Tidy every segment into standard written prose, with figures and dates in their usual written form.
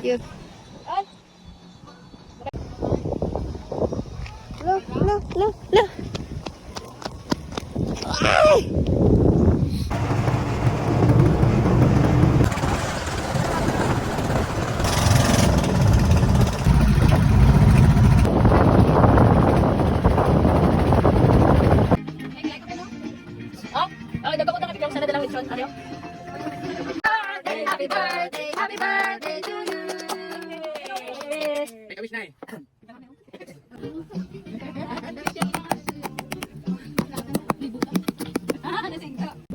Cute. Look, look, look, look. Ay! Happy birthday to you. Make a wish na eh.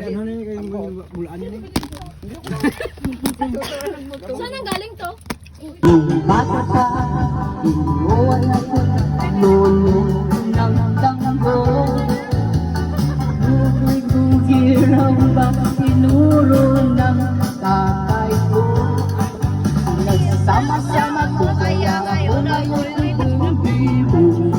Ano na yung bulaan niya eh? Saan ang galing to? Bata pa, inuwan ako noon ng tanggo. Bugil-bugil ba sinuro ng tatay ko. Nagsama-sama ko kaya ngayon ako'y pinabibo.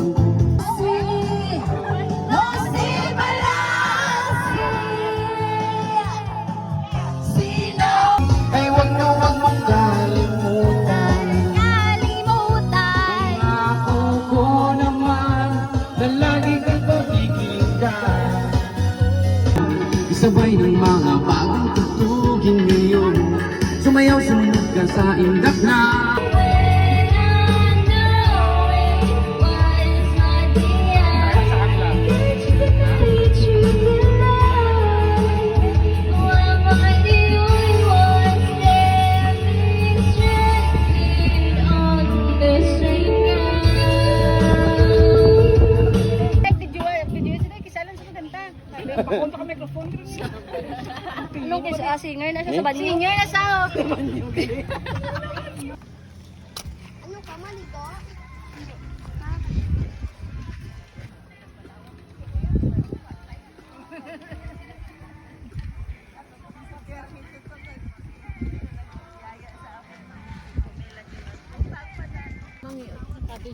Ay wag mong kalimutan. Ako ko naman na lagi kang pagkikita. Isabay ng mga bagong tutugin ngayon. Sumayaw sumunod ka sa indak na. Anong singer na siya sa banyo? Singer na siya. Ano ka man ito?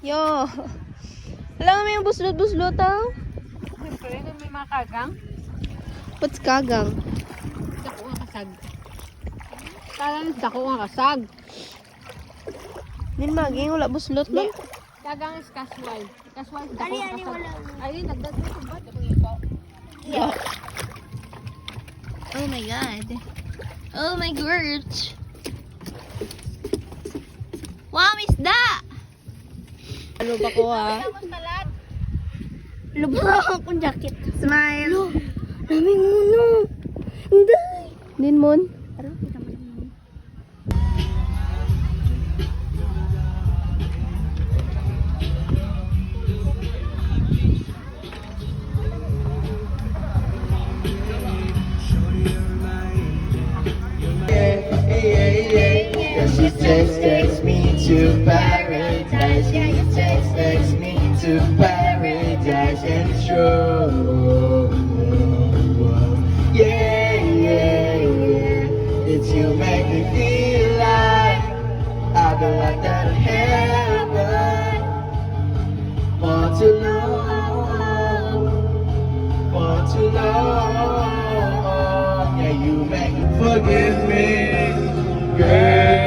Yo. Alam mo yung buslot-buslot ah? Siyempre, may mga kagang. What's kagang? Dako nga kasag. Parang dako nga kasag. Din maging wala buslot ba? Kagang is casual. Casual is dako nga kasag. Ay, nagdagdag ko ba? Dako nga. Yeah. Oh my god. Oh my god. Wow, isda! Ano ba ko ha? Lubra akong jacket. Smile. Daming muno. Hindi. Din mon. She takes me to paradise. She takes me to paradise, and it's true. Yeah, yeah, yeah. It's you make me feel like I belong to heaven. For too long, for too long. Yeah, you make me forgive me, girl.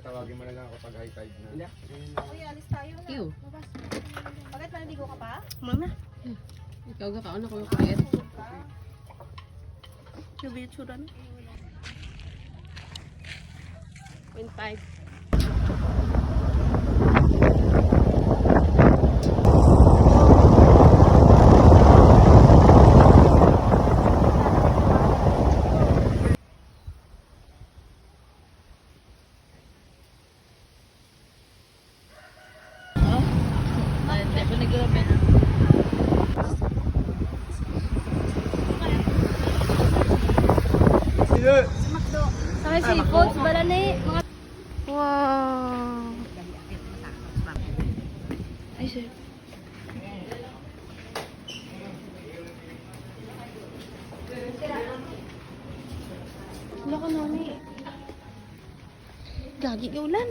Tawagin mo na lang ako pag high tide na. Uy, alis tayo na. Ew. Bakit manaligo ka pa? Mama. Ikaw ka kaon ako yung kayat. Sabi yung tsura na. 0.5. Ay, hindi ko nag-grabe na. Clouds bala ni. Wow. Ay, sir. Wala ka nani. Gagi ka ulan.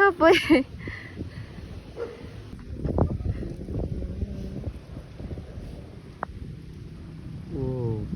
Apoy. Wow.